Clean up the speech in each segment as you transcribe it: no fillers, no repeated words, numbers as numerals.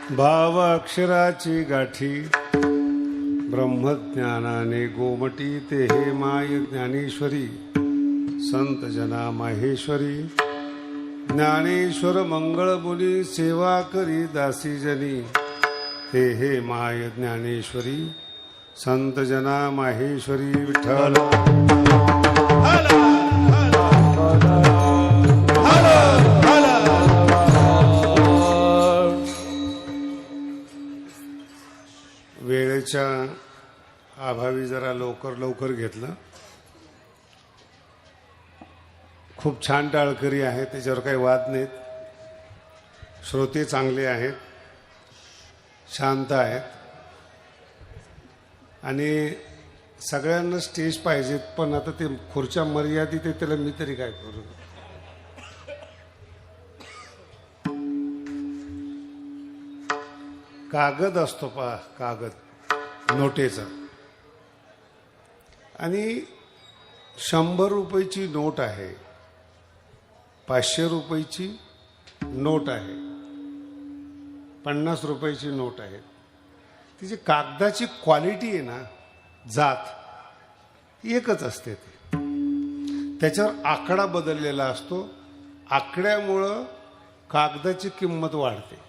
भाव अक्षराची गाठी ब्रह्मज्ञानाने गोमटी ते हे माय ज्ञानेश्वरी संत जना माहेश्वरी ज्ञानेश्वर मंगळ मुनी सेवा करी दासी जनी ते हे माय ज्ञानेश्वरी संत जना माहेश्वरी विठ्ठल वेळेच्या अभावी जरा लवकर घेतलं. खूप छान टाळकरी आहे, त्याच्यावर काही वाद नाहीत. श्रोते चांगले आहेत, शांत आहेत आणि सगळ्यांना स्टेज पाहिजेत. पण आता ते खुर्च्या मर्यादित आहे, त्याला मी तरी काय करू. कागद असतो कागद नोटेचा आणि 100 रुपयाची नोट आहे, 500 रुपयाची नोट आहे, 50 रुपयाची नोट आहे. तिची कागदाची क्वालिटी आहे ना, जात एकच असते. त्याच्यावर आकडा बदललेला असतो. आकड्यामुळं कागदाची किंमत वाढते.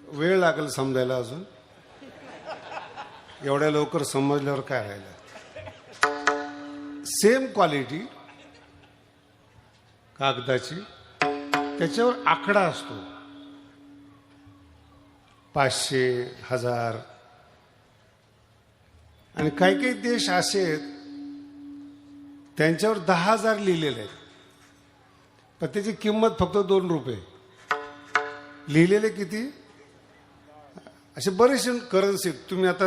वेळ लागेल समजायला. अजून एवढ्या लवकर समजल्यावर काय राहिलं. सेम क्वालिटी कागदाची, त्याच्यावर आकडा असतो. 500, 1000 आणि काही काही देश असे आहेत त्यांच्यावर 10,000 लिहिलेले आहेत, पण त्याची किंमत फक्त 2 रुपये. लिहिलेले किती. असे बरेचसे करन्सी. तुम्ही आता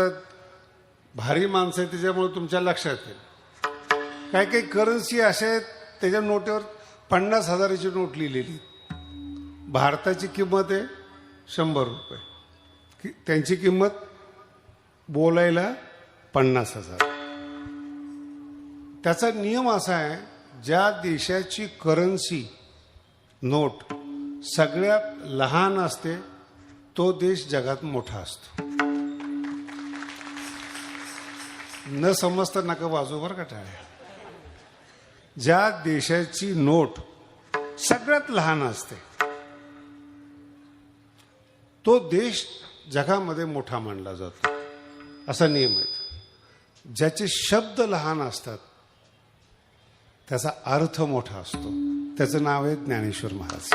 भारी माणसं आहे त्याच्यामुळे तुमच्या लक्षात येईल. काही काही करन्सी अशा आहेत त्याच्या नोटेवर 50,000ची नोट लिहिलेली. भारताची किंमत आहे 100 रुपये, त्यांची किंमत बोलायला 50,000. त्याचा नियम असा आहे, ज्या देशाची करन्सी नोट सगळ्यात लहान असते तो देश जगात मोठा असतो. न समजता नका वाजू बरं का टाळ्या. ज्या देशाची नोट सगळ्यात लहान असते तो देश जगामध्ये मोठा मानला जातो, असा नियम आहे. ज्याचे शब्द लहान असतात त्याचा अर्थ मोठा असतो. त्याचं नाव आहे ज्ञानेश्वर महाराज.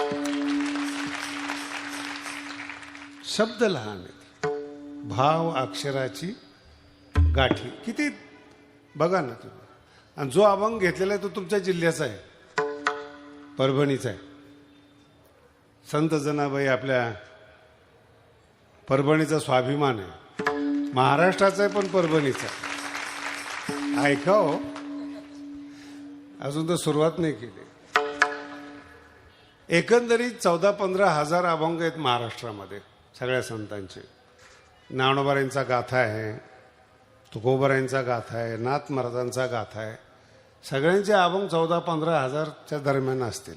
शब्द लहान आहेत, भाव अक्षराची गाठी किती बघा ना तुम्ही. आणि जो अभंग घेतलेला आहे तो तुमच्या जिल्ह्याचा आहे, परभणीचा आहे. संत जनाबाई आपल्या परभणीचा स्वाभिमान आहे. महाराष्ट्राचा आहे पण परभणीचा. ऐका हो, अजून तर सुरुवात नाही केली. एकंदरीत 14-15 हजार अभंग आहेत महाराष्ट्रामध्ये सगळ्या संतांचे. ज्ञानोबारांचा गाथा आहे, तुकोबारांचा गाथा आहे, नाथ महाराजांचा गाथा आहे. सगळ्यांचे अभंग 14-15 हजारच्या दरम्यान असतील.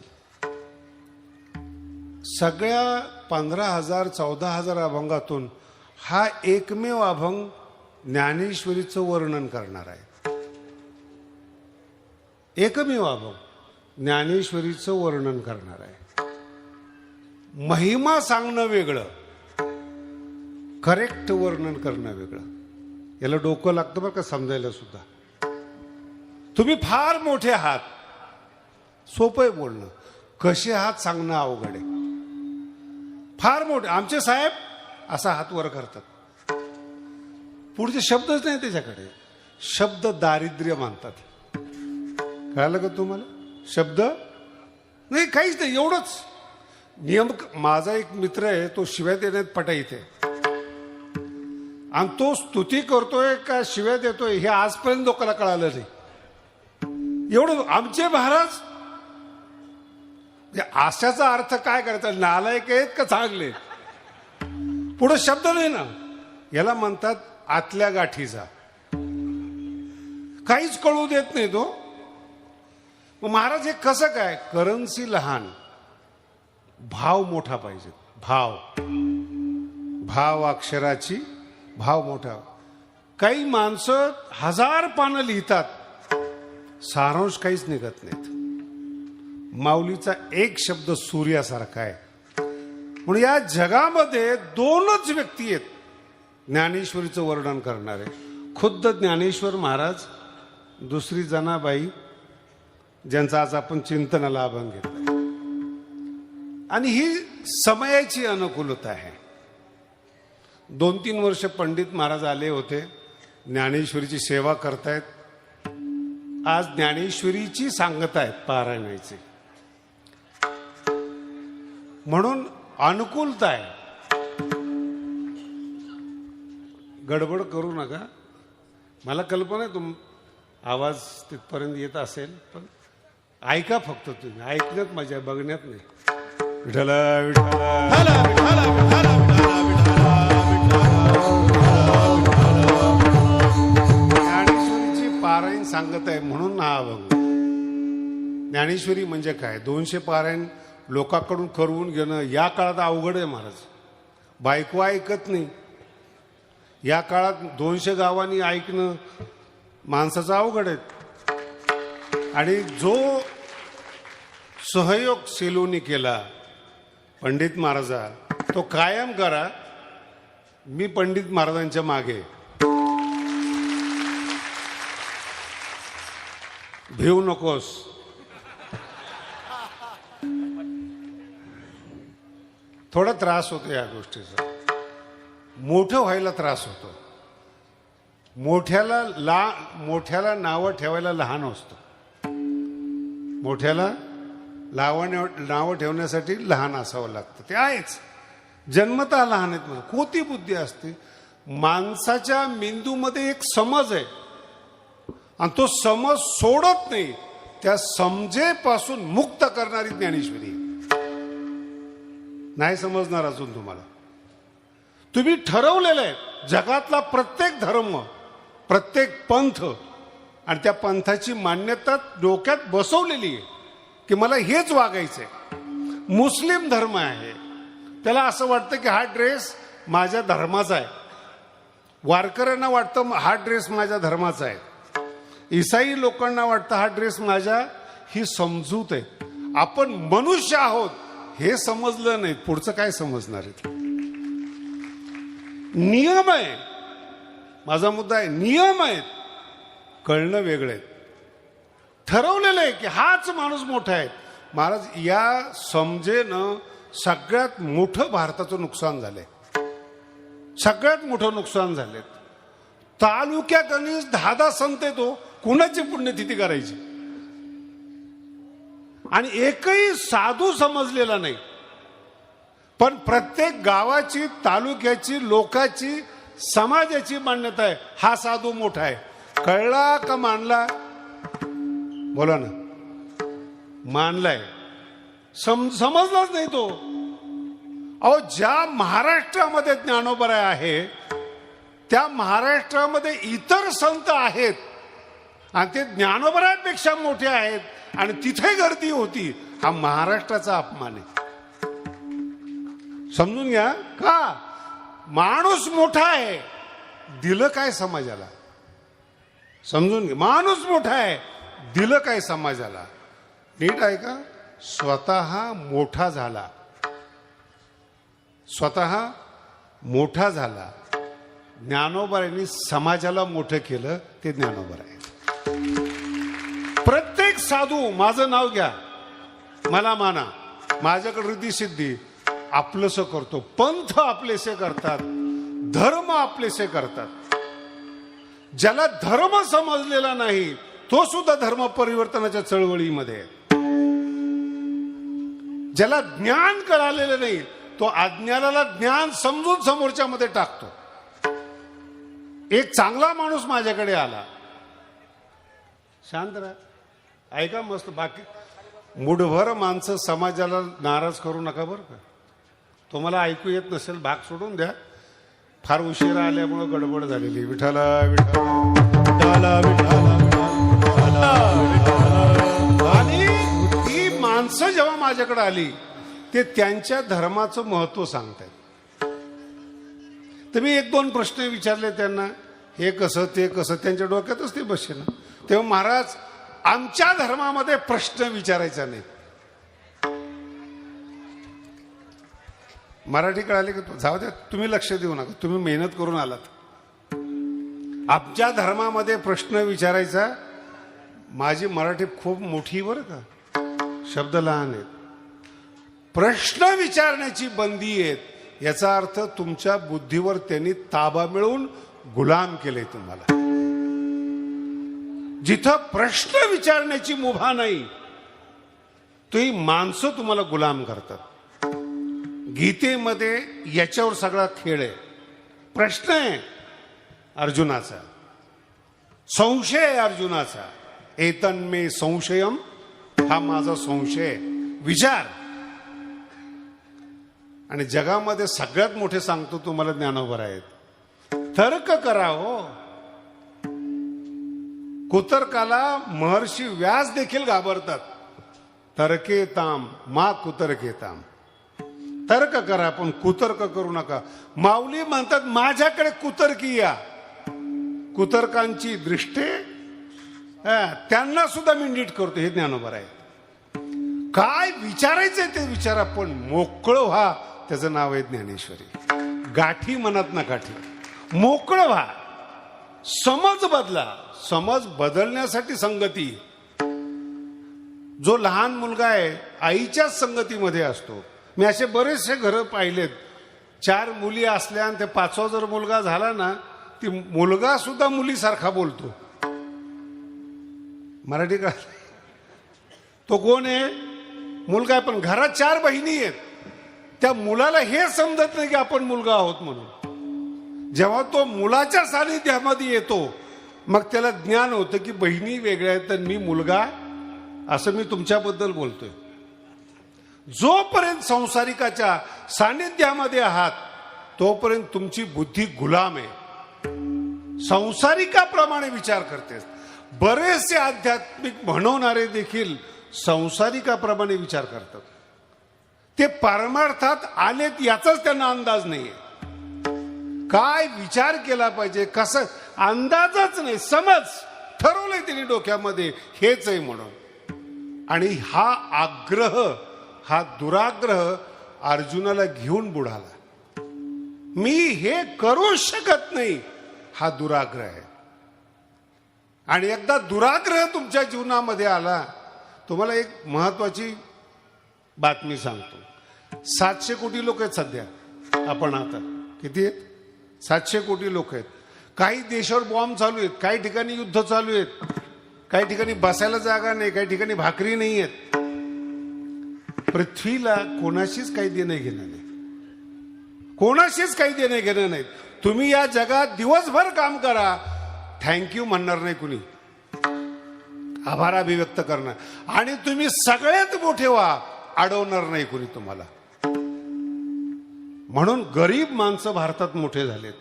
सगळ्या 15,000 14,000 अभंगातून हा एकमेव अभंग ज्ञानेश्वरीचं वर्णन करणार आहे. एकमेव अभंग ज्ञानेश्वरीचं वर्णन करणार आहे. महिमा सांगणं वेगळं, करेक्ट वर्णन करणं वेगळं. याला डोकं लागतं बरं का समजायला सुद्धा. तुम्ही फार मोठे आहात, सोपं आहे बोलणं. कसे आहात सांगणं अवघड आहे. फार मोठे आमचे साहेब असा हात वर करतात, पुढचे शब्दच नाही त्याच्याकडे. शब्द दारिद्र्य मानतात. कळालं का तुम्हाला. शब्द नाही, काहीच नाही, एवढंच नियम. माझा एक मित्र आहे, तो शिव्या देण्यात पटाईत आहे आणि तो स्तुती करतोय का शिव्या देतोय हे आजपर्यंत लोकांना कळालं नाही. एवढं आमचे महाराज. आशाचा अर्थ काय करायचा, नालायक आहेत का चांगले. पुढे शब्द नाही ना. याला म्हणतात आतल्या गाठीचा. काहीच कळू देत नाही तो. महाराज हे कसं काय. करन्सी लहान, भाव मोठा पाहिजे. भाव, भाव अक्षराची भाव मोठा. काही माणसं 1000 पानं लिहितात, सारांश काहीच निघत नाहीत. माऊलीचा एक शब्द सूर्यासारखा आहे. म्हणून या जगामध्ये 2च व्यक्ती आहेत ज्ञानेश्वरीचं वर्णन करणारे, खुद्द ज्ञानेश्वर महाराज, दुसरी जनाबाई, ज्यांचा आज आपण चिंतनाला अभंग घेतला. आणि ही समयाची अनुकूलता आहे. 2-3 वर्ष पंडित महाराज आले होते, ज्ञानेश्वरीची सेवा करतायत. आज ज्ञानेश्वरीची सांगत आहेत पारायणाची. म्हणून अनुकूलता आहे. गडबड करू नका. मला कल्पना आहे आवाज तिथपर्यंत येत असेल, पण ऐका फक्त. तुम्ही ऐकण्यात मजा, बघण्यात नाही. विठ्ठला विठ्ठला ज्ञानेश्वरीची पारायण सांगत आहे म्हणून हा अभंग. ज्ञानेश्वरी म्हणजे काय? 200 पारायण लोकांकडून करवून घेणं या काळात अवघड आहे महाराज. बायको ऐकत नाही. या काळात 200 गावांनी ऐकणं माणसाचं अवघड आहे. आणि जो सहयोग सेलूनी केला पंडित महाराजा, तो कायम करा. मी पंडित महाराजांच्या मागे. भिवू नकोस. थोडा त्रास होतो या गोष्टीचा. मोठं व्हायला त्रास होतो. मोठ्याला नावं ठेवायला लहान असतो. मोठ्याला नावं ठेवण्यासाठी लहान असावं लागतं. ते आहेच, जन्मतः लहान आहेत. म्हणून कोती बुद्धी असते. माणसाच्या मेंदूमध्ये एक समज आहे आणि तो समज सोडत नाही. त्या समजेपासून मुक्त करणारी ज्ञानेश्वरी. नाही समजणार अजून तुम्हाला. तुम्ही ठरवलेलं आहे जगातला प्रत्येक धर्म, प्रत्येक पंथ आणि त्या पंथाची मान्यता डोक्यात बसवलेली आहे की मला हेच वागायचंय. मुस्लिम धर्म आहे, त्याला असं वाटतं की हा ड्रेस माझ्या धर्माचा आहे. वारकऱ्यांना वाटतं हा ड्रेस माझ्या धर्माचा आहे. ईसाई लोकांना वाटतं हा ड्रेस माझ्या, ही समजूत आहे. आपण मनुष्य आहोत हे समजलं नाही, पुढचं काय समजणार आहे? नियम आहे. माझा मुद्दा आहे, नियम आहेत, कळणं वेगळं आहे. ठरवलेलं आहे की हाच माणूस मोठा आहे. महाराज, या समजेनं सगळ्यात मोठं भारताचं नुकसान झालंय. सगळ्यात मोठं नुकसान झालंय. तालुक्यात आणि 10 संत येतो, कुणाची पुण्यतिथी करायची? आणि एकही साधू समजलेला नाही. पण प्रत्येक गावाची, तालुक्याची, लोकाची, समाजाची मान्यता आहे हा साधू मोठा आहे. कळला का मानला? बोला ना. मानलाय. समजलाच नाही तो. अहो, ज्या महाराष्ट्रामध्ये ज्ञानोबा आहे त्या महाराष्ट्रामध्ये इतर संत आहेत आणि ते ज्ञानोबरापेक्षा मोठे आहेत आणि तिथे गर्दी होती. हा महाराष्ट्राचा अपमान आहे. समजून घ्या. का? माणूस मोठा आहे, दिलं काय समाजाला? समजून घ्या. माणूस मोठा आहे, दिलं काय समाजाला? नीट आहे का? स्वतः मोठा झाला, स्वतः मोठा झाला. ज्ञानोबांनी समाजाला मोठं केलं, ते ज्ञानोबा आहे. प्रत्येक साधू माझं नाव घ्या, मला माना, माझ्याकडे रिद्धी सिद्धी आपलंसं करतो. पंथ आपलेसे करतात, धर्म आपलेसे करतात. ज्याला धर्म समजलेला नाही तो सुद्धा धर्म परिवर्तनाच्या चळवळीमध्ये. ज्याला ज्ञान कळालेलं नाही तो अज्ञानाला ज्ञान समजून समोरच्या मध्ये टाकतो. एक चांगला माणूस माझ्याकडे आला, शांत राहा, ऐका मस्त. बाकी मुठभर माणसं समाजाला नाराज करू नका बरं का. तुम्हाला ऐकू येत नसेल भाग सोडून द्या. फार उशिरा आल्यामुळे गडबड झालेली. विठाला विठाला विठाला. आणि ती माणसं जेव्हा माझ्याकडे आली ते त्यांच्या धर्माचं महत्व सांगतायत. तर मी एक दोन प्रश्न विचारले त्यांना, हे कसं ते कसं, त्यांच्या डोक्यातच ते बसले ना. तेव्हा महाराज आमच्या धर्मामध्ये प्रश्न विचारायचा नाही. मराठी कळाली का? जाऊ द्या, तुम्ही लक्ष देऊ नका, तुम्ही मेहनत करून आलात. आमच्या धर्मामध्ये प्रश्न विचारायचा, माझी मराठी खूप मोठी बरं का, शब्द लहान आहेत. प्रश्न विचारण्याची बंदी आहेत, याचा अर्थ तुमच्या बुद्धीवर त्यांनी ताबा मिळवून गुलाम केले तुम्हाला. जिथं प्रश्न विचारण्याची मुभा नाही, ती माणसं तुम्हाला गुलाम करतात. गीतेमध्ये याच्यावर सगळा खेळ आहे. प्रश्न आहे अर्जुनाचा, संशय आहे अर्जुनाचा. एतन्मे संशयम, हा माझा संशय, विचार. आणि जगामध्ये सगळ्यात मोठे सांगतो तुम्हाला ज्ञानोबर आहेत, तर्क करा हो. कुतर्काला महर्षी व्यास देखील घाबरतात. तर्केताम मा कुतर्केताम, तर्क करा पण कुतर्क करू नका. माऊली म्हणतात माझ्याकडे कुतर्की या. कुतर्कांची दृष्टी त्यांना सुद्धा मी नीट करतो, हे ज्ञानोबर आहे. काय विचारायचंय ते विचारा, पण मोकळं व्हा, त्याचं नाव आहे ज्ञानेश्वरी. गाठी म्हणत ना गाठी, मोकळं व्हा. समज बदला. समज बदलण्यासाठी संगती. जो लहान मुलगा आहे आईच्याच संगतीमध्ये असतो. मी असे बरेचसे घरं पाहिलेत, 4 मुली असल्या आणि ते 5वा जर मुलगा झाला ना, ती मुलगा सुद्धा मुलीसारखा बोलतो. मराठी का? तो कोण आहे? मुलगा आहे, पण घरात 4 बहिणी आहेत. त्या मुलाला हे समजत नाही की आपण मुलगा आहोत म्हणून. जेव्हा तो मुलाच्या सानिध्यामध्ये येतो, मग त्याला ज्ञान होतं की बहिणी वेगळ्या आहेत तर मी मुलगा, असं मी तुमच्याबद्दल बोलतोय. जोपर्यंत संसारिकाच्या सानिध्यामध्ये आहात तोपर्यंत तुमची बुद्धी गुलाम आहे, संसारिकाप्रमाणे विचार करते. बरेचसे आध्यात्मिक म्हणवणारे देखील संसारिकाप्रमाणे विचार करतात. ते परमार्थात आलेत याचाच त्यांना अंदाज नाहीये. काय विचार केला पाहिजे, कसं, अंदाजच नाही. समज ठरवलंय त्यांनी डोक्यामध्ये हेच आहे म्हणून. आणि हा आग्रह, हा दुराग्रह अर्जुनाला घेऊन बुडाला. मी हे करू शकत नाही, हा दुराग्रह आहे. आणि एकदा दुराग्रह तुमच्या जीवनामध्ये आला, तुम्हाला एक महत्वाची बातमी सांगतो. 700 कोटी लोक आहेत सध्या. आपण आता किती आहेत? 700 कोटी लोक आहेत. काही देशावर बॉम्ब चालू आहेत, काही ठिकाणी युद्ध चालू आहेत, काही ठिकाणी बसायला जागा नाही, काही ठिकाणी भाकरी नाही आहेत. पृथ्वीला कोणाशीच काही देणं घेणं नाही, कोणाशीच काही देणं घेणं नाही. तुम्ही या जगात दिवसभर काम करा, थँक्यू म्हणणार नाही कुणी, आभार अभिव्यक्त करणार. आणि तुम्ही सगळ्यात मोठे व्हा, अडवणार नाही कुणी तुम्हाला. म्हणून गरीब माणसं भारतात मोठे झालेत.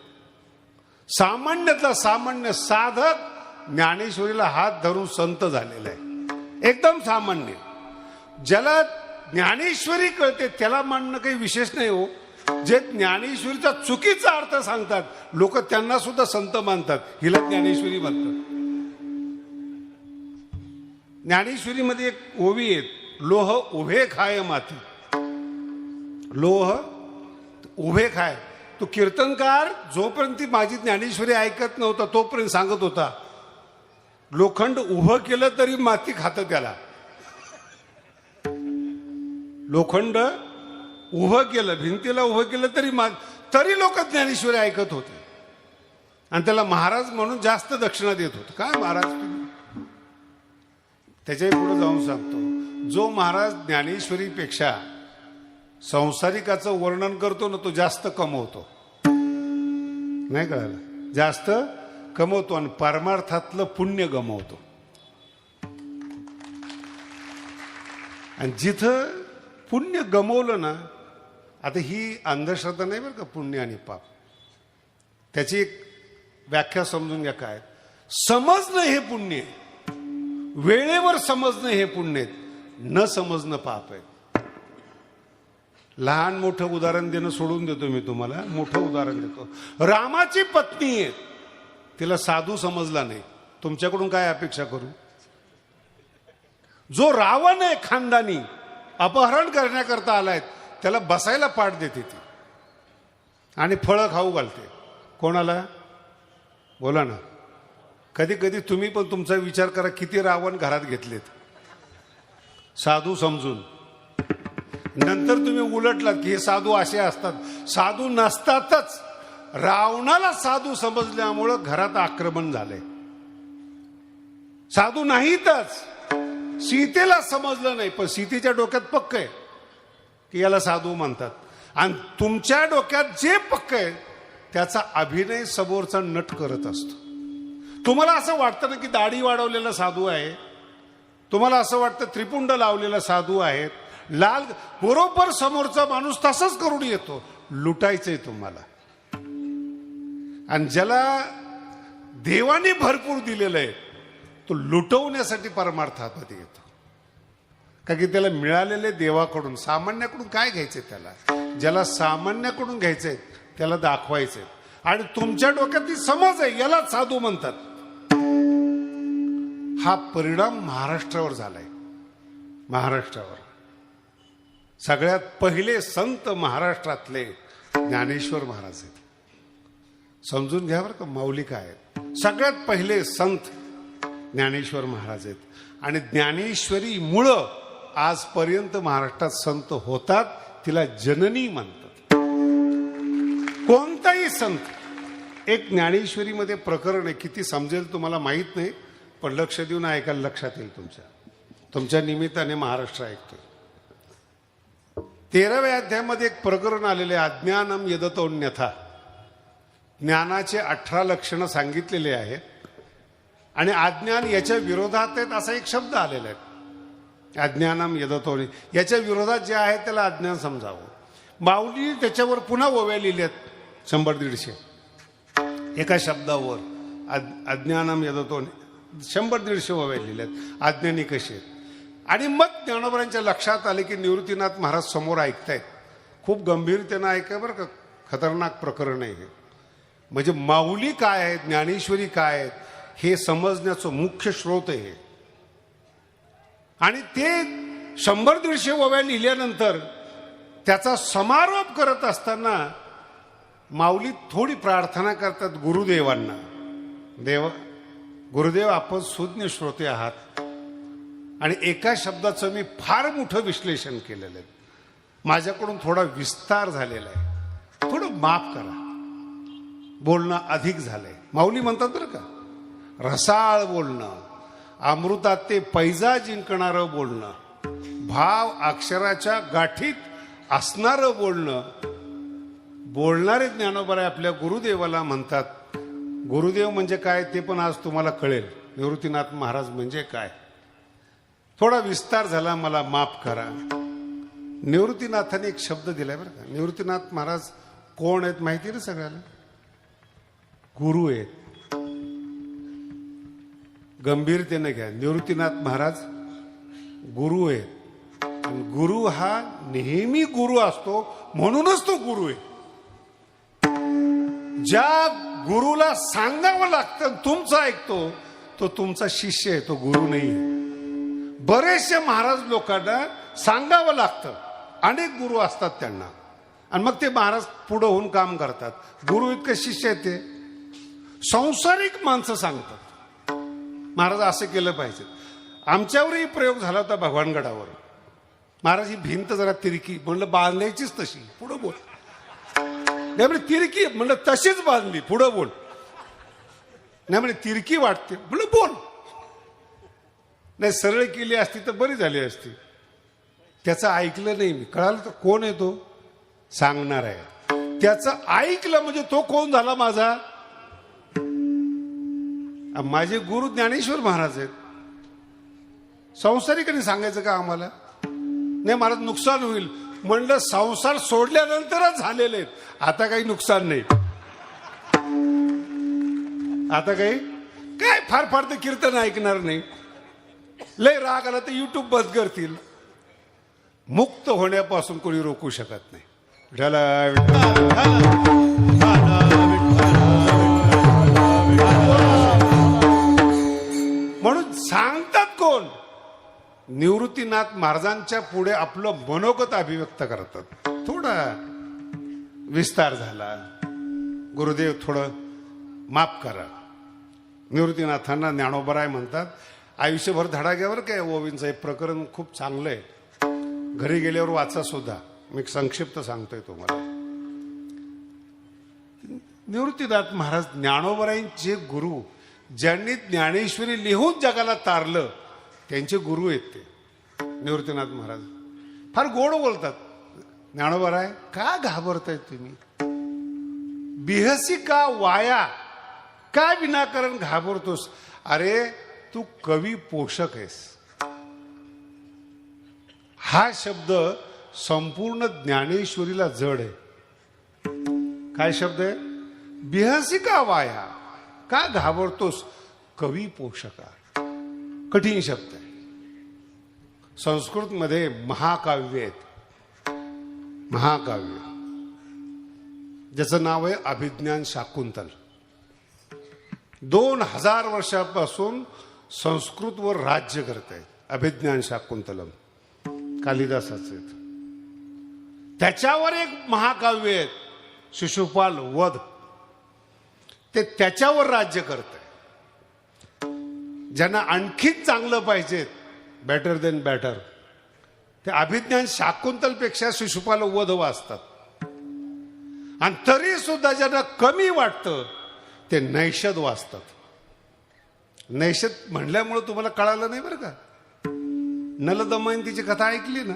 सामान्यातला सामान्य साधक ज्ञानेश्वरीला हात धरून संत झालेला आहे, एकदम सामान्य. ज्याला ज्ञानेश्वरी कळते त्याला मानणं काही विशेष नाही हो. जे ज्ञानेश्वरीचा चुकीचा अर्थ सांगतात लोक, त्यांना सुद्धा संत मानतात. हिला ज्ञानेश्वरी म्हणतात. ज्ञानेश्वरीमध्ये एक ओवी आहे, लोह उभे खाय माती. लोह उभे खाय. तो कीर्तनकार जोपर्यंत ती माझी ज्ञानेश्वरी ऐकत नव्हता तोपर्यंत सांगत होता, लोखंड उभं केलं तरी माती खातं त्याला. लोखंड उभं केलं, भिंतीला उभं केलं तरी लोक ज्ञानेश्वरी ऐकत होते. आणि त्याला महाराज म्हणून जास्त दक्षिणा देत होते. काय महाराज तुम्ही? त्याच्याही पुढे जाऊन सांगतो, जो महाराज ज्ञानेश्वरीपेक्षा संसारिकाचं वर्णन करतो ना, तो जास्त कमवतो. नाही कळालं? जास्त कमवतो आणि परमार्थातलं पुण्य गमवतो. आणि जिथं पुण्य गमवलं ना, आता ही अंधश्रद्धा नाही बरं का, पुण्य आणि पाप. त्याची एक व्याख्या समजून घ्या. काय समजणं हे पुण्य आहे, वेळेवर समजणं हे पुण्य आहे, न समजणं पाप आहे. लहान मोठं उदाहरण देणं सोडून देतो मी तुम्हाला, मोठं उदाहरण देतो. रामाची पत्नी आहे, तिला साधू समजला नाही. तुमच्याकडून काय अपेक्षा करू? जो रावण आहे खानदानी, अपहरण करण्याकरता आलाय, त्याला बसायला पाठ देते ती आणि फळं खाऊ घालते. कोणाला? बोला ना. कधी कधी तुम्ही पण तुमचा विचार करा, किती रावण घरात घेतलेत साधू समजून. नंतर तुम्ही उलटलात की हे साधू असे असतात. साधू नसतातच. रावणाला साधू समजल्यामुळं घरात आक्रमण झालंय. साधू नाहीतच. सीतेला समजलं नाही, पण सीतेच्या डोक्यात पक्क आहे की याला साधू म्हणतात. आणि तुमच्या डोक्यात जे पक्क आहे त्याचा अभिनय समोरचा नट करत असतो. तुम्हाला असं वाटतं ना की दाढी वाढवलेला साधू आहे, तुम्हाला असं वाटतं त्रिपुंड लावलेला साधू आहेत, लाल, बरोबर समोरचा माणूस तसाच करून येतो. लुटायचंय तुम्हाला. आणि ज्याला देवाने भरपूर दिलेलं आहे तो लुटवण्यासाठी परमार्थामध्ये येतो. का की त्याला मिळालेले देवाकडून. सामान्याकडून काय घ्यायचंय त्याला? ज्याला सामान्याकडून घ्यायचंय त्याला दाखवायचंय. आणि तुमच्या डोक्यात ती समज आहे, याला साधू म्हणतात. हा परिणाम महाराष्ट्रावर झालाय. महाराष्ट्रावर सगळ्यात पहिले संत महाराष्ट्रातले ज्ञानेश्वर महाराज आहेत. समजून घ्या बरं का, माऊली काय आहेत. सगळ्यात पहिले संत ज्ञानेश्वर महाराज आहेत. आणि ज्ञानेश्वरी मुळं आजपर्यंत महाराष्ट्रात संत होतात. तिला जननी म्हणतात. कोणताही संत. एक ज्ञानेश्वरीमध्ये प्रकरण आहे, किती समजेल तुम्हाला माहित नाही, पण लक्ष देऊन ऐकायला लक्षात येईल. तुमच्या निमित्ताने महाराष्ट्र ऐकतोय. 13व्या अध्यायामध्ये एक प्रकरण आलेले, अज्ञानम यदतोन्यथा. ज्ञानाचे 18 लक्षणं सांगितलेले आहेत आणि अज्ञान याच्या विरोधात आहेत असा एक शब्द आलेला आहे. अज्ञानम यदतोन्य, याच्या विरोधात जे आहे त्याला अज्ञान समजावं. माऊली त्याच्यावर पुन्हा ओव्या लिहिल्यात 100-150 एका शब्दावर. अज्ञानम यदतोन्य 100-150 ओव्या लिहिल्यात. अज्ञानी कसे आहेत. आणि मग ज्ञानोबरांच्या लक्षात आले की निवृत्तीनाथ महाराज समोर ऐकतायत. खूप गंभीरतेनं ऐकाय बरं का, खतरनाक प्रकरण आहे हे. म्हणजे माऊली काय आहेत, ज्ञानेश्वरी काय आहेत हे समजण्याचं मुख्य स्रोत आहे. आणि ते 100-150 ओव्या लिहिल्यानंतर त्याचा समारोप करत असताना माऊली थोडी प्रार्थना करतात गुरुदेवांना. गुरुदेव, आपण सुज्ञ श्रोते आहात आणि एका शब्दाचं मी फार मोठं विश्लेषण केलेलं आहे. माझ्याकडून थोडा विस्तार झालेला आहे, थोडं माफ करा. बोलणं अधिक झालंय. माऊली म्हणतात बरं का, रसाळ बोलणं, अमृतात ते पैजा जिंकणारं बोलणं, भाव अक्षराच्या गाठीत असणारं बोलणं. बोलणारे ज्ञानोबा आपल्या गुरुदेवाला म्हणतात. गुरुदेव म्हणजे काय ते पण आज तुम्हाला कळेल. निवृत्तीनाथ महाराज म्हणजे काय. थोडा विस्तार झाला, मला माफ करा. निवृत्तीनाथाने एक शब्द दिलाय बरं का. निवृत्तीनाथ महाराज कोण आहेत माहिती ना सगळ्याला? गुरु आहेत. गंभीरतेने घ्या. निवृत्तीनाथ महाराज गुरु आहेत. आणि गुरु हा नेहमी गुरु असतो, म्हणूनच तो गुरु आहे. ज्या गुरुला सांगावं लागतं तुमचं ऐकतो तो तुमचा शिष्य आहे, तो गुरु नाही. बरेचसे महाराज लोकांना सांगावं लागतं. अनेक गुरु असतात त्यांना, आणि मग ते महाराज पुढे होऊन काम करतात. गुरु इतके शिष्य आहेत ते संसारिक माणसं सांगतात, महाराज असं केलं पाहिजे. आमच्यावरही प्रयोग झाला होता भगवानगडावर. महाराज ही भिंत जरा तिरकी, म्हणलं बांधायचीच तशी, पुढं बोल. नाही म्हणजे तिरकी, म्हणलं तशीच बांधली, पुढं बोल. नाही म्हणजे तिरकी वाटते, म्हणलं बोल. नाही सरळ केली असती तर बरी झाली असती. त्याचं ऐकलं नाही मी. कळालं तर कोण आहे तो सांगणार आहे. त्याचं ऐकलं म्हणजे तो कोण झाला माझा? माझे गुरु ज्ञानेश्वर महाराज आहेत. संसारिकांनी सांगायचं का आम्हाला? नाही महाराज नुकसान होईल. म्हणलं संसार सोडल्यानंतरच झालेले आहेत, आता काही नुकसान नाही. आता काही काय फार फार तर कीर्तन ऐकणार नाही. लय राग आला तर युट्यूब बंद करतील. मुक्त होण्यापासून कोणी रोखू शकत नाही. विठ्ठला विठ्ठला म्हणून सांगतात कोण? निवृत्तीनाथ महाराजांच्या पुढे आपलं मनोगत अभिव्यक्त करतात. थोडा विस्तार झाला, गुरुदेव थोडं माफ करा. निवृत्तीनाथांना ज्ञानोबराय म्हणतात. आयुष्यभर धडा घ्यावर काय ओवींचं हे प्रकरण खूप चांगलं आहे, घरी गेल्यावर वाचा सुद्धा. मी संक्षिप्त सांगतोय तुम्हाला. निवृत्तीनाथ महाराज ज्ञानोबरायांचे गुरु, ज्यांनी ज्ञानेश्वरी लिहून जगाला तारलं, त्यांचे गुरु आहेत ते निवृत्तीनाथ महाराज. फार गोड बोलतात. ज्ञानोबराय का घाबरताय तुम्ही? बिहसी का वाया, का विनाकारण घाबरतोस? अरे तू कवी पोषक आहेस. हा शब्द संपूर्ण ज्ञानेश्वरीला जड आहे. काय शब्द आहे? बिहसी का वाया, का घाबरतोस? कवी पोषका. कठीण शब्द आहे. संस्कृत मध्ये महाकाव्य आहेत. महाकाव्य ज्याचं नाव आहे अभिज्ञान शाकुंतल. 2000 वर्षापासून संस्कृतवर राज्य करत आहेत. अभिज्ञान शाकुंतलम कालिदासाचे. त्याच्यावर एक महाकाव्य आहे शिशुपाल वध, ते त्याच्यावर राज्य करत आहे. ज्यांना आणखीन चांगलं पाहिजे, बेटर देन बेटर, ते अभिज्ञान शाकुंतलपेक्षा शिशुपाल वध वाचतात. आणि तरी सुद्धा ज्यांना कमी वाटतं ते नैषध वाचतात. नैषध म्हणल्यामुळे तुम्हाला कळालं नाही बरं का. नल दमयंतीची कथा ऐकली ना,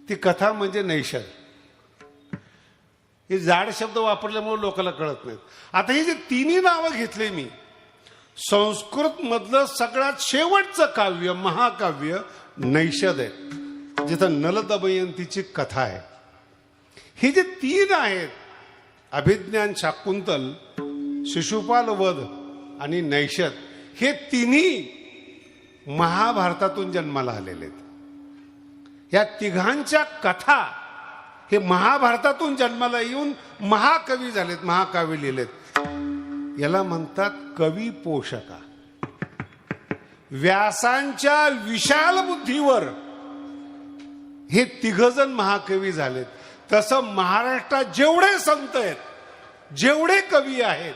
ती कथा म्हणजे नैषध. हे जाड शब्द वापरल्यामुळे लोकांना कळत नाहीत. आता ही जी तिन्ही नावं घेतली मी, संस्कृत मधलं सगळ्यात शेवटचं काव्य महाकाव्य नैषध आहे, जिथं नल दमयंतीची कथा आहे. ही जे तीन आहेत, अभिज्ञान शाकुंतल, शिशुपाल वध आणि नैषध, हे तिन्ही महाभारतातून जन्माला आलेले आहेत. या तिघांच्या कथा हे महाभारतातून जन्माला येऊन महाकवी झालेत, महाकाव्य लिहिलेत. याला म्हणतात कवी पोषका. व्यासांच्या विशाल बुद्धीवर हे तिघजण महाकवी झालेत. तसं महाराष्ट्रात जेवढे संत आहेत, जेवढे कवी आहेत,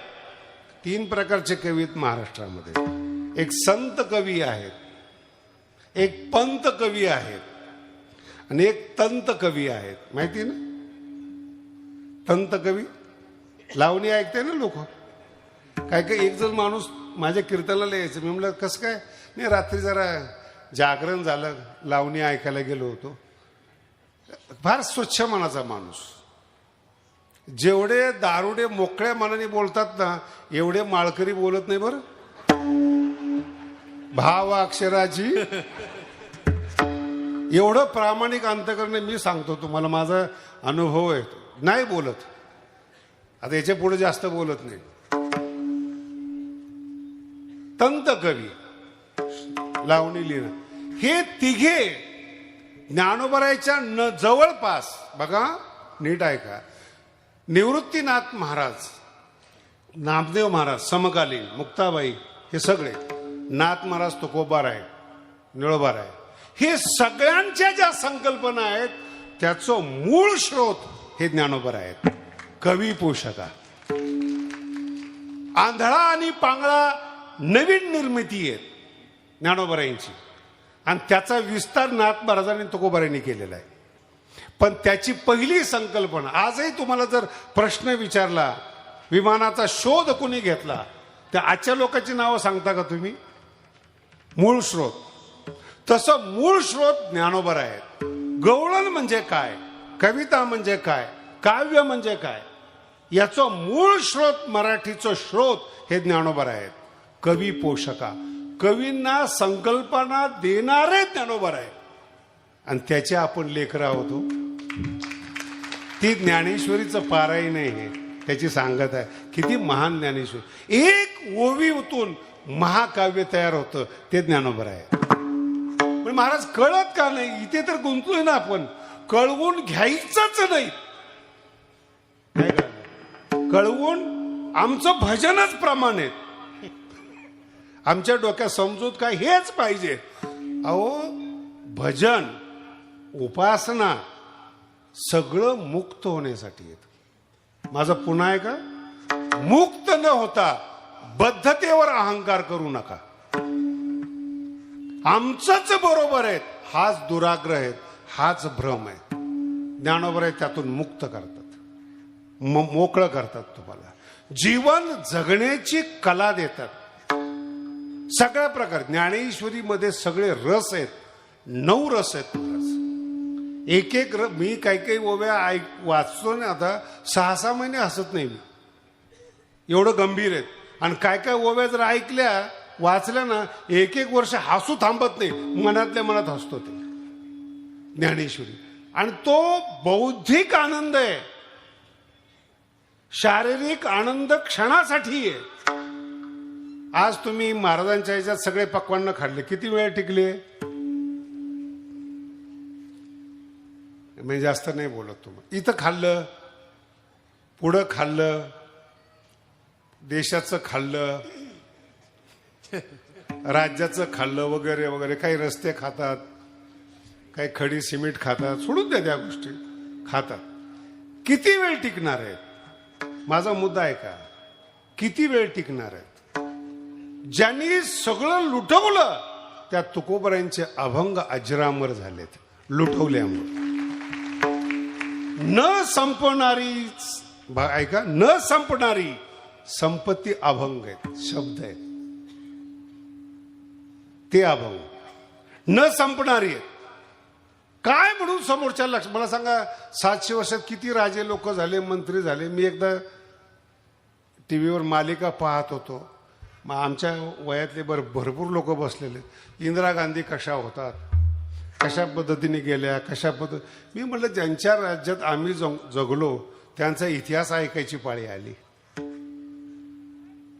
3 प्रकारचे कवी आहेत महाराष्ट्रामध्ये. एक संत कवी आहेत, एक पंत कवी आहेत आणि एक तंत कवी आहेत. माहिती ना तंत कवी? लावणी ऐकते ना लोक. काय काय एक जण माणूस माझ्या कीर्तनाला यायचं. मी म्हणलं कसं काय? नाही, रात्री जरा जागरण झालं, लावणी ऐकायला गेलो होतो. फार स्वच्छ मनाचा माणूस. जेवढे दारुडे मोकळ्या मनाने बोलतात ना, एवढे माळकरी बोलत नाही बरं. भाव अक्षराची एवढं प्रामाणिक अंतकरणे. मी सांगतो तुम्हाला, माझा अनुभव आहे. नाही बोलत. आता याच्या पुढे जास्त बोलत नाही. तंत कवी, लावणी लिहिणं, हे तिघे ज्ञानोबरायच्या जवळपास. बघा नीट ऐका. निवृत्तीनाथ महाराज, नामदेव महाराज समकालीन, मुक्ताबाई, हे सगळे, नाथ महाराज तुकोबाराय, निळोबाराय, हे सगळ्यांच्या ज्या संकल्पना आहेत त्याचं मूळ स्रोत हे ज्ञानोबराय आहेत. कवी पोषका. आंधळा आणि पांगळा नवीन निर्मिती आहे ज्ञानोबरायांची, आणि त्याचा विस्तार नाथ महाराजांनी तुकोबारायांनी केलेला आहे. पण त्याची पहिली संकल्पना, आजही तुम्हाला जर प्रश्न विचारला, विमानाचा शोध कोणी घेतला, त्या आजच्या लोकांची नावं सांगता का तुम्ही? मूळ स्रोत. तसं मूळ स्रोत ज्ञानोबराय आहेत. गवळण म्हणजे काय, कविता म्हणजे काय, काव्य म्हणजे काय, याचं मूळ स्रोत, मराठीचं स्रोत हे ज्ञानोबराय आहेत. कवी पोषका. कवींना संकल्पना देणारे ज्ञानोबराय आहेत, आणि त्याचे आपण लेकरं आहोत. ती ज्ञानेश्वरीचं पारायण आहे, त्याची सांगत आहे. किती महान ज्ञानेश्वरी. एक ओवीतून महाकाव्य तयार होतं, ते ज्ञानोबराय आहे. पण महाराज कळत का नाही? इथे तर गुंतलोय ना आपण, कळवून घ्यायचंच नाही. काय कळलं? कळवून आमचं भजनच प्रमाण आहे. आमच्या डोक्यात समजूत काय हेच पाहिजे. अहो भजन उपासना सगळं मुक्त होण्यासाठी येत. माझं पुन्हा आहे का, मुक्त न होता बद्धतेवर अहंकार करू नका. आमचंच बरोबर आहे हाच दुराग्रह आहे, हाच भ्रम आहे. ज्ञानोबर आहे त्यातून मुक्त करतात, मोकळं करतात. तुम्हाला जीवन जगण्याची कला देतात. सगळ्या प्रकार ज्ञानेश्वरी मध्ये सगळे रस आहेत, 9 रस आहेत महाराज. एक एक मी काही ओव्या वाचतो ना, आता 6-6 महिने हसत नाही मी, एवढं गंभीर आहेत. आणि काय ओव्या जर ऐकल्या वाचल्या ना, 1-1 वर्ष हसू थांबत नाही, मनातल्या मनात हसतो ते ज्ञानेश्वरी. आणि तो बौद्धिक आनंद आहे, शारीरिक आनंद क्षणासाठी आहे. आज तुम्ही महाराजांच्या ह्याच्यात सगळे पक्वान्न खाल्ले, किती वेळ टिकले? मी जास्त नाही बोलत तुम्हाला. इथं खाल्लं, पुढं खाल्लं, देशाचं खाल्लं, राज्याचं खाल्लं वगैरे वगैरे. काही रस्ते खातात, काही खडी सिमेंट खातात, सोडून द्या त्या गोष्टी खातात. किती वेळ टिकणार आहेत? माझा मुद्दा आहे का, किती वेळ टिकणार आहेत? ज्यांनी सगळं लुटवलं त्या तुकोबरांचे अभंग अजरामर झालेत लुटवल्यामुळे. न संपणारी, ऐका, न संपणारी संपत्ती अभंग आहेत, शब्द आहेत ते अभंग. न संपणारी आहेत काय म्हणून समोरच्या लक्ष. मला सांगा 700 वर्षात किती राजे लोक झाले, मंत्री झाले. मी एकदा टीव्हीवर मालिका पाहत होतो, मग आमच्या वयातले भरपूर लोक बसलेले. इंदिरा गांधी कशा होतात, कशा पद्धतीने गेल्या, कशा पद्धती. मी म्हटलं ज्यांच्या राज्यात आम्ही जगलो त्यांचा इतिहास ऐकायची पाळी आली.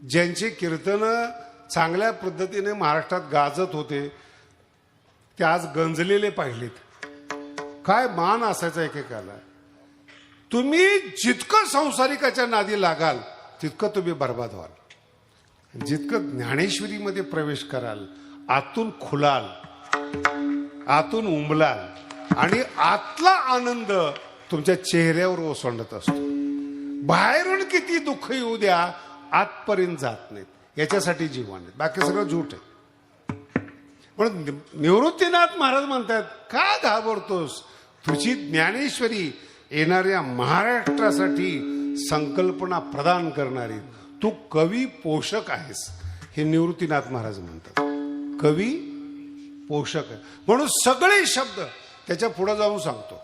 ज्यांची कीर्तनं चांगल्या पद्धतीने महाराष्ट्रात गाजत होते ते आज गंजलेले पाहिलेत. काय मान असायचा एकेकाला. तुम्ही जितकं संसारिकाच्या नादी लागाल तितकं तुम्ही बर्बाद व्हाल. जितकं ज्ञानेश्वरीमध्ये प्रवेश कराल, आतून खुलाल, आतून उमलाल आणि आतला आनंद तुमच्या चेहऱ्यावर ओसंडत असतो. बाहेरून किती दुःख येऊ द्या, आतपर्यंत जात नाहीत. याच्यासाठी जीवन आहे, बाकी सगळं झूट आहे. पण निवृत्तीनाथ महाराज म्हणतात, का घाबरतोस? तुझी ज्ञानेश्वरी येणाऱ्या महाराष्ट्रासाठी संकल्पना प्रदान करणारी. तू कवी पोषक आहेस, हे निवृत्तीनाथ महाराज म्हणतात. कवी पोषक आहे म्हणून सगळे शब्द त्याच्या पुढे जाऊन सांगतो.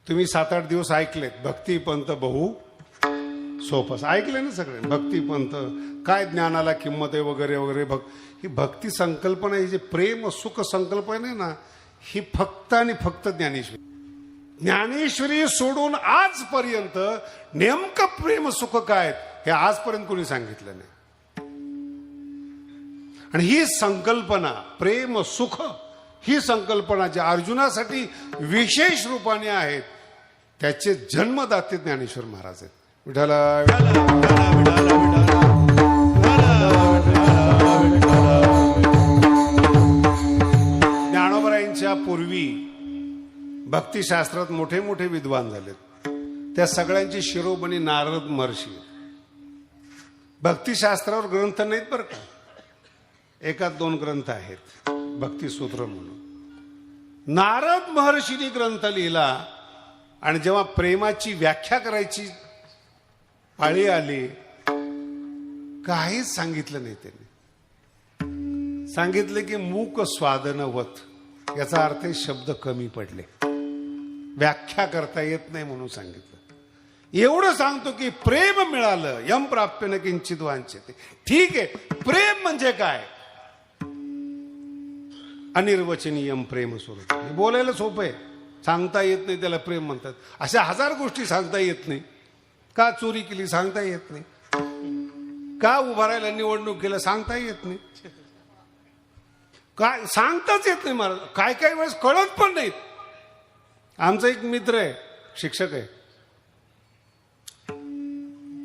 तुम्ही 7-8 दिवस ऐकलेत भक्ती पंथ बहु सोपस, ऐकले ना सगळे. भक्ती पंथ काय, ज्ञानाला किंमत आहे वगैरे वगैरे. ही भक्ती संकल्पना, ही जी प्रेम सुख संकल्पना आहे ना, ही फक्त आणि फक्त ज्ञानेश्वरी. ज्ञानेश्वरी सोडून आजपर्यंत नेमकं प्रेम सुख काय हे आजपर्यंत कोणी सांगितलं नाही. आणि ही संकल्पना प्रेम सुख, ही संकल्पना जी अर्जुनासाठी विशेष रूपाने आहेत, त्याचे जन्मदाते ज्ञानेश्वर महाराज आहेत. विठाला ज्ञानोबरायांच्या पूर्वी भक्तिशास्त्रात मोठे मोठे विद्वान झालेत. त्या सगळ्यांची शिरोमणी नारद महर्षी. भक्तिशास्त्रावर ग्रंथ नाहीत बरं का, 1-2 ग्रंथ आहेत भक्तिसूत्र म्हणून. नारद महर्षींनी ग्रंथ लिहिला आणि जेव्हा प्रेमाची व्याख्या करायची पाळी आली, काहीच सांगितलं नाही त्यांनी. सांगितलं की मूक स्वादनवत, याचा अर्थ शब्द कमी पडले, व्याख्या करता येत नाही म्हणून सांगितलं. एवढं सांगतो की प्रेम मिळालं, यम प्राप्य न किंचित वांछते. ठीक आहे, प्रेम म्हणजे काय? अनिर्वचनीयम प्रेम स्वरूप. बोलायला सोपं आहे, सांगता येत नाही त्याला प्रेम म्हणतात. अशा 1000 गोष्टी सांगता येत नाही. का चोरी केली सांगता येत नाही, का उभा राहिला निवडणूक केलं सांगता येत नाही. काय सांगताच येत नाही मला, काय काय वेळेस कळत पण नाहीत. आमचा एक मित्र आहे, शिक्षक आहे,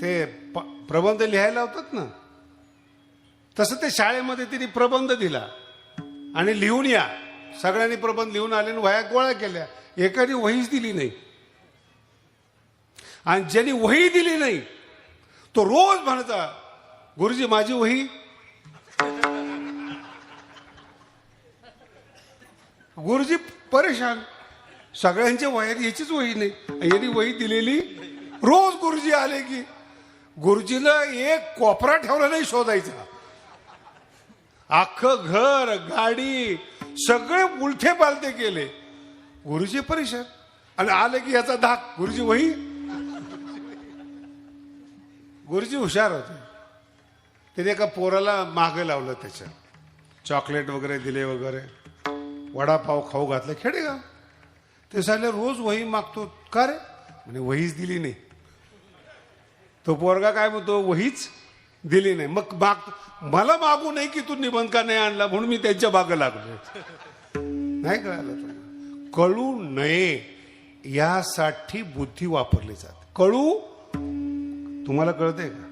ते प्रबंध लिहायला होतात ना, तसं ते शाळेमध्ये तिने प्रबंध दिला आणि लिहून या, सगळ्यांनी प्रबंध लिहून आले आणि वह्या गोळा केल्या. एकाने वहीच दिली नाही, आणि ज्यांनी वही दिली नाही तो रोज म्हणता, गुरुजी माझी वही. गुरुजी परेशान, सगळ्यांच्या वह्यात याचीच वही नाही, यांनी वही दिलेली. रोज गुरुजी आले की गुरुजीला एक कोपरा ठेवला नाही शोधायचा, अख्खं घर गाडी सगळे उलथे पालथे केले. गुरुजी परेशान, आणि आले की याचा धाक, गुरुजी वही. गुरुजी हुशार होते, त्याने एका पोराला मागे लावलं, त्याच्या चॉकलेट वगैरे दिले, वगैरे वडापाव खाऊ घातले, खेडेगाव. ते सांगले रोज वही मागतो का रे, म्हणजे वहीच दिली नाही. तो पोरगा काय म्हणतो, वहीच दिली नाही. मग मला मागू नाही की तू निबंध का नाही आणला, म्हणून मी त्यांच्या मागं लागलो. नाही कळालं तुम्हाला, कळू नये यासाठी बुद्धी वापरली जाते. कळू, तुम्हाला कळतंय का?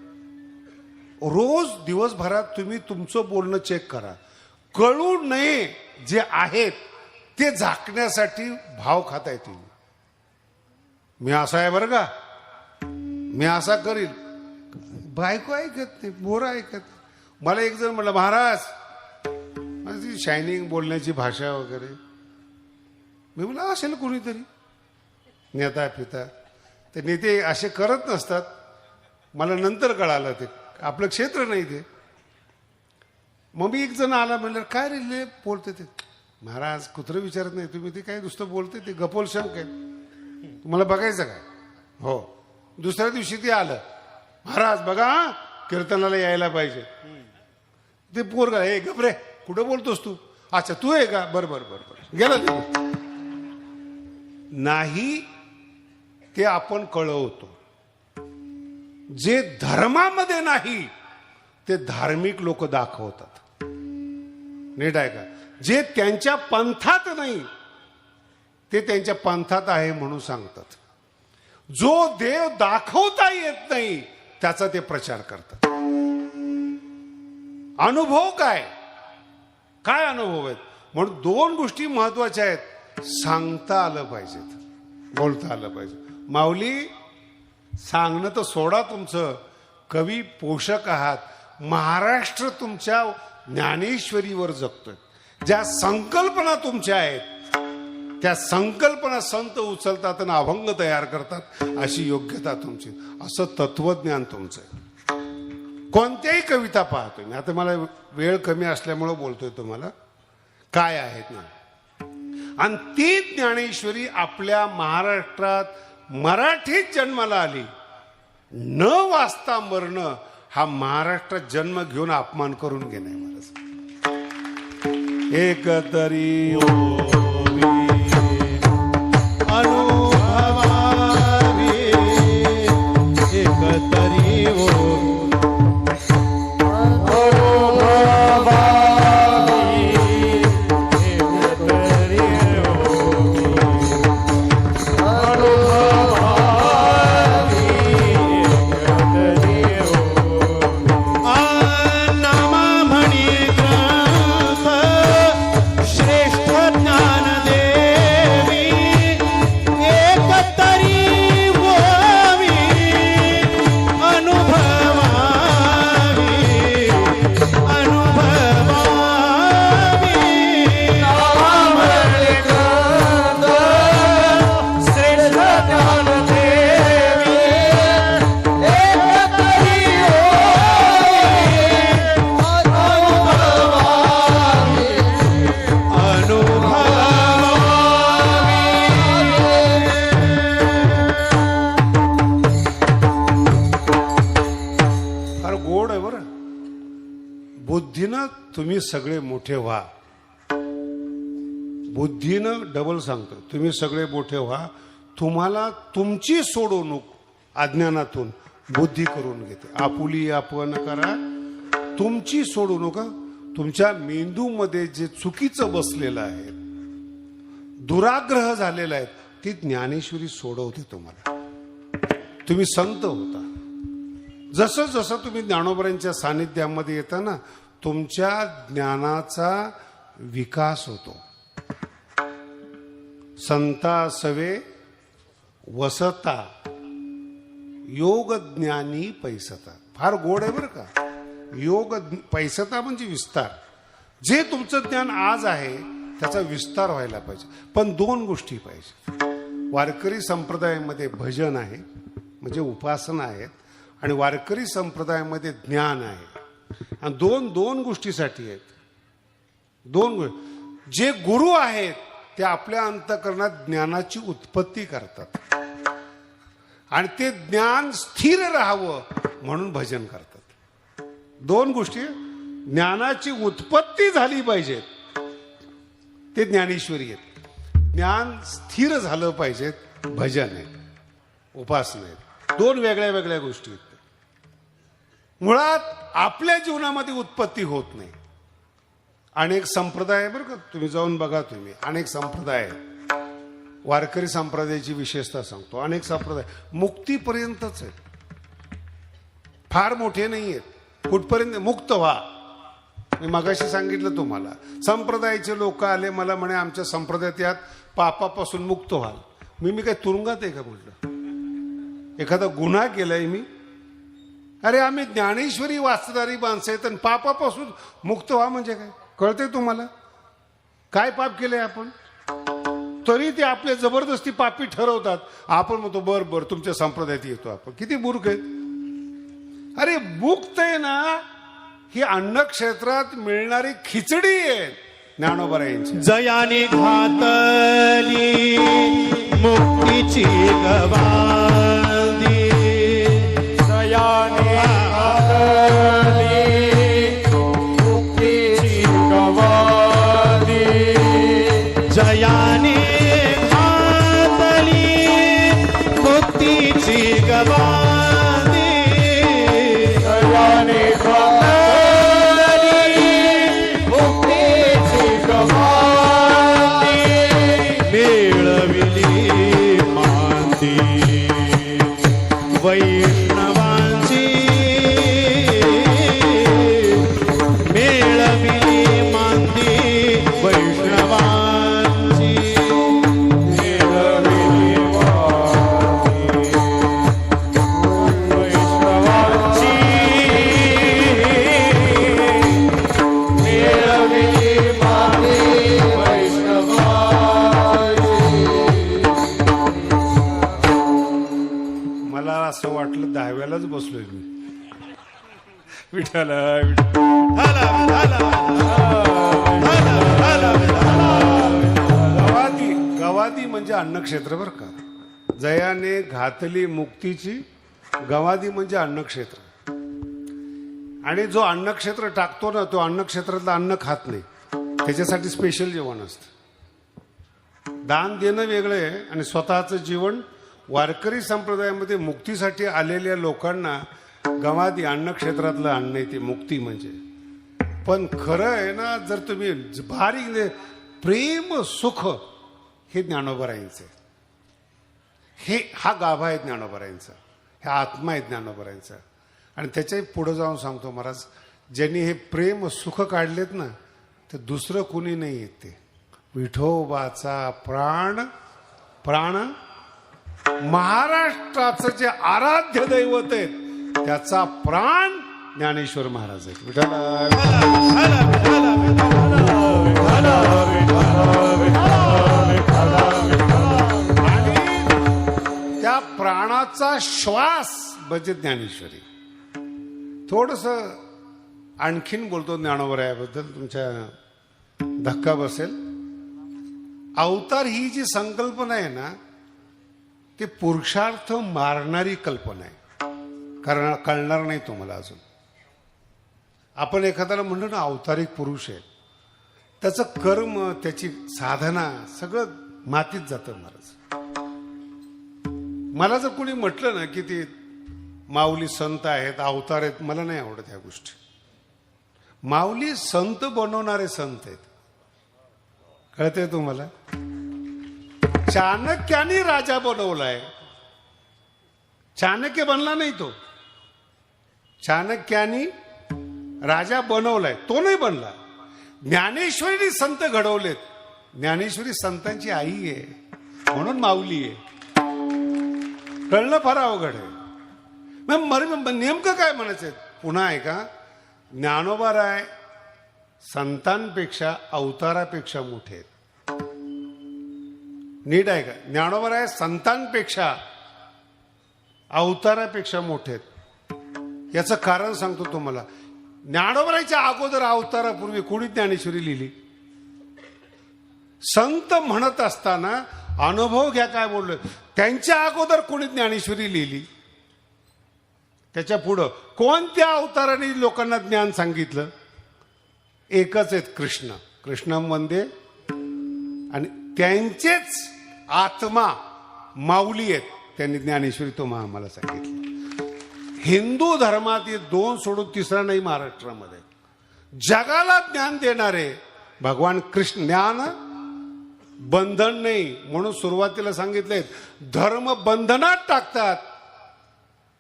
रोज दिवसभरात तुम्ही तुमचं बोलणं चेक करा. कळू नये जे आहेत ते झाकण्यासाठी भाव खाताय तुम्ही. मी असा आहे बरं का, मी असा करील, बायको ऐकत नाही, पोरं ऐकत नाही. मला एक जण म्हटलं, महाराज माझी शायनिंग बोलण्याची भाषा वगैरे. मी म्हणलं असेल कोणीतरी नेता पिता, ते नेते असे करत नसतात. मला नंतर कळालं ते आपलं क्षेत्र नाही ते. मग मी एक जण आला, म्हणलं काय रे बोलते ते. महाराज कुत्रं विचारत नाही तुम्ही, ते काय नुसतं बोलते, ते गपोल शंक आहे, तुम्हाला बघायचं काय. हो, दुसऱ्या दिवशी ते आलं, महाराज बघा कीर्तनाला यायला पाहिजे. ते पोरगा, हे गबरे कुठं बोलतोस तू, अच्छा तू आहे का, बरं बरं बरं बरं, गेला ते. नाही ते आपण कळवतो. जे धर्मामध्ये नाही ते धार्मिक लोक दाखवतात. नीट आहे का? जे त्यांच्या पंथात नाही ते त्यांच्या पंथात आहे म्हणून सांगतात. जो देव दाखवता येत नाही त्याचा ते प्रचार करतात. अनुभव काय काय अनुभव आहेत, म्हणून दोन गोष्टी महत्वाच्या आहेत. सांगता आलं पाहिजेत, बोलता आलं पाहिजे. माऊली सांगणं तर सोडा, तुमचं कवी पोषक आहात. महाराष्ट्र तुमच्या ज्ञानेश्वरीवर जगतोय. ज्या संकल्पना तुमच्या आहेत त्या संकल्पना संत उचलतात आणि अभंग तयार करतात, अशी योग्यता तुमची, असं तत्वज्ञान तुमचं आहे. कोणत्याही कविता पाहतोय मी आता, मला वेळ कमी असल्यामुळे बोलतोय तुम्हाला काय आहेत ना. आणि ती ज्ञानेश्वरी आपल्या महाराष्ट्रात मराठीत जन्माला आली. न वाचता मरणं हा महाराष्ट्रात जन्म घेऊन अपमान करून घेणे. मला एक तरी अनुभवावे एक तरी बुद्धीनं तुम्ही सगळे मोठे व्हा. बुद्धीनं डबल सांगतो, तुम्ही सगळे मोठे व्हा. तुम्हाला तुमची सोडवणूक अज्ञानातून बुद्धी करून घेते. आपुली आपण करा तुमची सोडवणूक. तुमच्या मेंदूमध्ये जे चुकीचं बसलेलं आहे, दुराग्रह झालेला आहे, ती ज्ञानेश्वरी सोडवते तुम्हाला. तुम्ही संत होता. जसं जसं तुम्ही ज्ञानोबरांच्या सानिध्यामध्ये येता ना, तुमच्या ज्ञानाचा विकास होतो. संता सवे वसता योग ज्ञानी पैसता. फार गोड आहे बरं का. पैसता म्हणजे विस्तार. जे तुमचं ज्ञान आज आहे त्याचा विस्तार व्हायला पाहिजे. पण दोन गोष्टी पाहिजे. वारकरी संप्रदायामध्ये भजन आहे म्हणजे उपासना आहेत, आणि वारकरी संप्रदायामध्ये ज्ञान आहे. आणि दोन गोष्टीसाठी आहेत. जे गुरु आहेत ते आपल्या अंतःकरणात ज्ञानाची उत्पत्ती करतात, आणि ते ज्ञान स्थिर राहावं म्हणून भजन करतात. दोन गोष्टी. ज्ञानाची उत्पत्ती झाली पाहिजे, ते ज्ञानेश्वरी आहेत. ज्ञान स्थिर झालं पाहिजे, भजन आहे, उपासना आहे. दोन वेगळ्या वेगळ्या गोष्टी आहेत. मुळात आपल्या जीवनामध्ये उत्पत्ती होत नाही. अनेक संप्रदाय आहे बरं का, तुम्ही जाऊन बघा. तुम्ही अनेक संप्रदाय आहेत. वारकरी संप्रदायाची विशेषता सांगतो. अनेक संप्रदाय मुक्तीपर्यंतच आहेत, फार मोठे नाही आहेत. कुठपर्यंत? मुक्त व्हा. मी मगाशी सांगितलं तुम्हाला. संप्रदायाचे लोक आले मला म्हणे आमच्या संप्रदायात यात पापापासून मुक्त व्हाल. मी काय तुरुंगात आहे का म्हटलं? एखादा गुन्हा केलाय मी? अरे आम्ही ज्ञानेश्वरी वाचणारी माणसं आहेत, आणि पापापासून मुक्त व्हा म्हणजे काय कळतंय तुम्हाला? काय पाप केलंय आपण? तरी ते आपले जबरदस्ती पापी ठरवतात. आपण म्हणतो बर तुमच्या संप्रदायात येतो आपण. किती मूर्ख आहेत. अरे मुक्त आहे ना, ही अन्न क्षेत्रात मिळणारी खिचडी आहे ज्ञानोबरायांची. जयाने घातली मुक्तीची गवादी, जयाने घातली मुक्तीची गवादी, जयाने घातली मुक्तीची गवादी, जयाने वैष्णवांची मेळविली मांदी, वैष्णवांची मेळविली मांदी, वैष्णवांची मेळविली मांदी, वैष्णवांची. मला असं वाटलं 10व्यालाच बसलोय मी. विठाला गवादी म्हणजे अन्नक्षेत्र बर का. जयाने घातली मुक्तीची गवादी म्हणजे अन्नक्षेत्र. आणि जो अन्नक्षेत्र टाकतो ना, तो अन्नक्षेत्रातलं अन्न खात नाही. त्याच्यासाठी स्पेशल जेवण असतं. दान देणं वेगळं आहे, आणि स्वतःचं जीवन. वारकरी संप्रदायामध्ये मुक्तीसाठी आलेल्या लोकांना गवादी अन्नक्षेत्रातलं अन्न आहे ते मुक्ती म्हणजे. पण खरं आहे ना, जर तुम्ही भारी प्रेम सुख हे ज्ञानोबरायांचं आहे. हा गाभा आहे ज्ञानोबरायांचा, हा आत्मा आहे ज्ञानोबरायांचा. आणि त्याच्याही पुढे जाऊन सांगतो महाराज, ज्यांनी हे प्रेम सुख काढलेत ना, ते दुसरं कुणी नाही येत. ते विठोबाचा प्राण महाराष्ट्राचं जे आराध्य दैवत आहेत त्याचा प्राण ज्ञानेश्वर महाराज आहेत. आणि त्या प्राणाचा श्वास म्हणजे ज्ञानेश्वरी. थोडस आणखीन बोलतो ज्ञानोबरायाबद्दल, तुमच्या धक्का बसेल. अवतार ही जी संकल्पना आहे ना, ते पुरुषार्थ मारणारी कल्पना आहे. कारण कळणार नाही तुम्हाला अजून. आपण एखाद्याला म्हणतो ना अवतारिक पुरुष आहे, त्याचं कर्म, त्याची साधना सगळं मातीत जातं महाराज. मला जर कोणी म्हटलं ना की ते माऊली संत आहेत, अवतार आहेत, मला नाही आवडत ह्या गोष्टी. माऊली संत बनवणारे संत आहेत. कळतंय तुम्हाला? चाणक्याने राजा बनवलाय. चाणक्य बनला नाही तो. चाणक्याने राजा बनवलाय, तो नाही बनला. ज्ञानेश्वरीने संत घडवलेत. ज्ञानेश्वरी संतांची आई आहे, म्हणून माऊली आहे. कळणं फार अवघड आहे. मग नेमकं काय म्हणायचंय? पुन्हा ऐका. ज्ञानोबाराय संतांपेक्षा अवतारापेक्षा मोठे आहेत. नीट आहे का? ज्ञानोबाराय संतांपेक्षा अवतारापेक्षा मोठे आहेत. याचं कारण सांगतो तुम्हाला. ज्ञानोबारायच्या अगोदर अवतारापूर्वी कोणी ज्ञानेश्वरी लिहिली? संत म्हणत असताना अनुभव घ्या काय बोललो. त्यांच्या अगोदर कोणी ज्ञानेश्वरी लिहिली? त्याच्या पुढं कोणत्या अवताराने लोकांना ज्ञान सांगितलं? एकच आहेत, कृष्ण. कृष्णम वंदे. आणि त्यांचेच आत्मा माऊली आहेत. त्यांनी ज्ञानेश्वरी तो आम्हाला सांगितलं. हिंदू धर्मात हे दोन सोडून तिसरा नाही महाराष्ट्रामध्ये. जगाला ज्ञान देणारे भगवान कृष्ण. ज्ञान बंधन नाही म्हणून सुरुवातीला सांगितले. धर्म बंधनात टाकतात,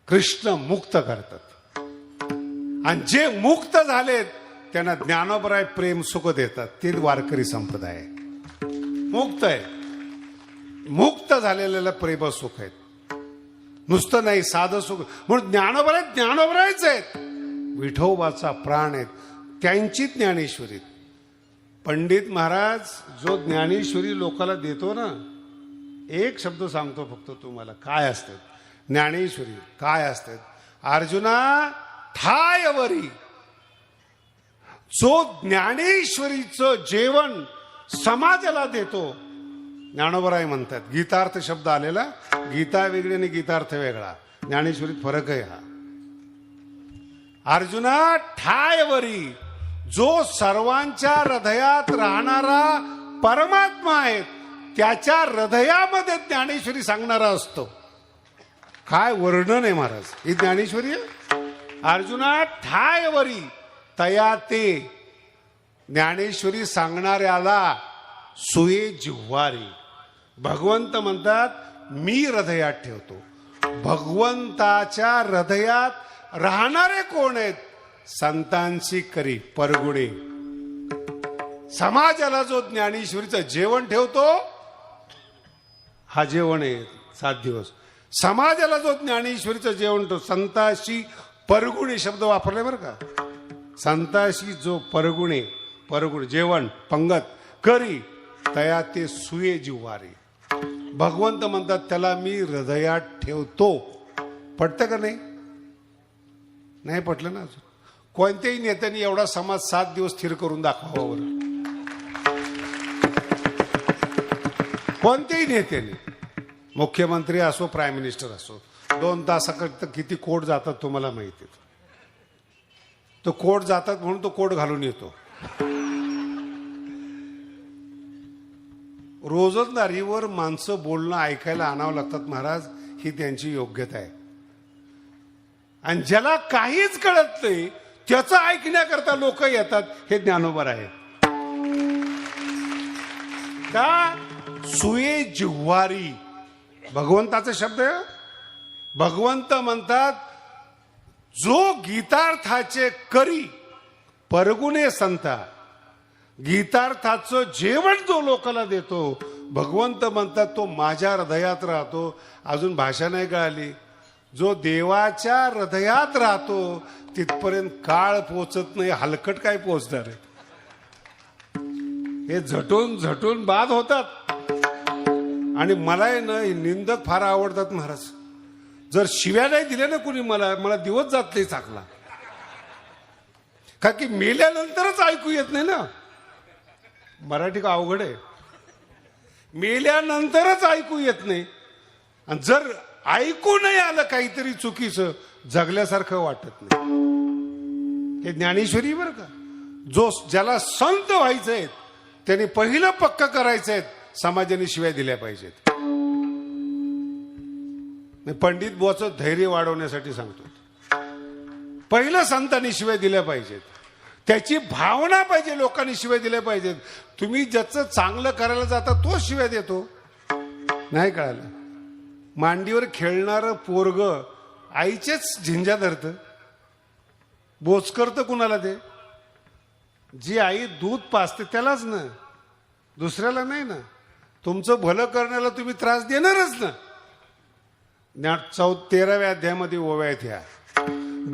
कृष्ण मुक्त करतात. आणि जे मुक्त झालेत त्यांना ज्ञानोबराय प्रेम सुख देतात. ते वारकरी संप्रदाय आहे. मुक्त आहे, मुक्त झालेल्याला प्रेम सुख आहेत. नुसतं नाही, साधं सुख. म्हणून ज्ञानोबरायच आहेत. विठोबाचा प्राण आहेत. त्यांची ज्ञानेश्वरी. पंडित महाराज जो ज्ञानेश्वरी लोकाला देतो ना, एक शब्द सांगतो फक्त तुम्हाला. काय असतं ज्ञानेश्वरी? काय असतात? अर्जुना ठायवरी. जो ज्ञानेश्वरीचं जेवण समाजाला देतो, ज्ञानोबराय म्हणतात. गीतार्थ शब्द आलेला. गीता वेगळी आणि गीतार्थ वेगळा. ज्ञानेश्वरीत फरक आहे हा. अर्जुना ठायवरी. जो सर्वांच्या हृदयात राहणारा परमात्मा आहे, त्याच्या हृदयामध्ये ज्ञानेश्वरी सांगणारा असतो. काय वर्णन आहे महाराज. ही ज्ञानेश्वरी आहे. अर्जुना ठायवरी तया ते. ज्ञानेश्वरी सांगणाऱ्याला सुये जिव्हारी. भगवंत म्हणतात मी हृदयात ठेवतो. भगवंताच्या हृदयात राहणारे कोण आहेत? संतांची करी परगुणे. समाजाला जो ज्ञानेश्वरीचं जेवण ठेवतो, हा जेवण आहे 7 दिवस. समाजाला जो ज्ञानेश्वरीचं जेवण ठेवतो, संताशी परगुणे शब्द वापरले बरं का. संताशी जो परगुणे जेवण पंगत करी तया ते सुये जिव्हारी. भगवंत म्हणतात त्याला मी हृदयात ठेवतो. पटतं का नाही? नाही पटलं ना अजून. कोणत्याही नेत्यांनी एवढा समाज 7 दिवस स्थिर करून दाखवावा बरं. कोणत्याही नेत्याने, मुख्यमंत्री असो प्राईम मिनिस्टर असो, 2 तासाकरता किती कोट जातात तुम्हाला माहिती आहे. तो कोट जातात म्हणून तो कोट घालून येतो. रोजंदारीवर माणसं बोलणं ऐकायला आणावं लागतात महाराज. ही त्यांची योग्यता आहे. आणि ज्याला काहीच कळत नाही त्याचं ऐकण्याकरता लोक येतात. हे ज्ञानोबर आहे का? सुये जिव्हारी. भगवंताचा शब्द आहे. भगवंत म्हणतात जो गीतार्थाचे करी परगुणे संता. गीतार्थाचं जेवण जो लोकांना देतो, भगवंत म्हणतात तो माझ्या हृदयात राहतो. अजून भाषा नाही कळाली. जो देवाच्या हृदयात राहतो तिथपर्यंत काळ पोचत नाही. हलकट काय पोचणार आहे? हे झटून झटून बाद होतात. आणि मला ना निंदक फार आवडतात महाराज. जर शिव्या नाही दिल्या ना कुणी मला दिवस जात नाही चांगला. का की मेल्यानंतरच ऐकू येत नाही ना. मराठी का अवघड आहे. मेल्यानंतरच ऐकू येत नाही. आणि जर ऐकू नाही आलं काहीतरी चुकीचं, जगल्यासारखं वाटत नाही. हे ज्ञानेश्वरी बरं का. ज्याला संत व्हायचंय त्याने पहिलं पक्क करायचंय समाजाने शिव्या दिल्या पाहिजेत. पंडित बुवाचं धैर्य वाढवण्यासाठी सांगतो. पहिलं संतांनी शिव्या दिल्या पाहिजेत. त्याची भावना पाहिजे. लोकांनी शिव्या दिल्या पाहिजेत. तुम्ही ज्याचं चांगलं करायला जाता तोच शिव्या देतो. नाही कळालं. मांडीवर खेळणारं पोरग आईचेच झिंजा धरतं. बोच करतं कुणाला ते? जी आई दूध पाजते त्यालाच ना, दुसऱ्याला नाही ना. तुमचं भलं करण्याला तुम्ही त्रास देणारच ना. 13व्या अध्यायामध्ये ओव्यात ह्या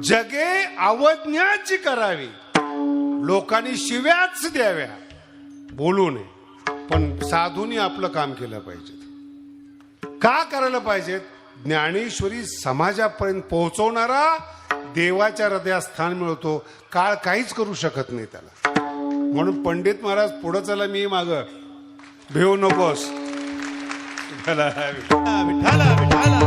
जगे अवज्ञाची करावी, लोकांनी शिव्याच द्याव्या, बोलू नये. पण साधूंनी आपलं काम केलं पाहिजे. का करायला पाहिजेत? ज्ञानेश्वरी समाजापर्यंत पोहोचवणारा देवाच्या हृदयात स्थान मिळतो. काळ काहीच करू शकत नाही त्याला. म्हणून पंडित महाराज पुढं चला, मी माग भेऊ नकोस. विठाला विठाला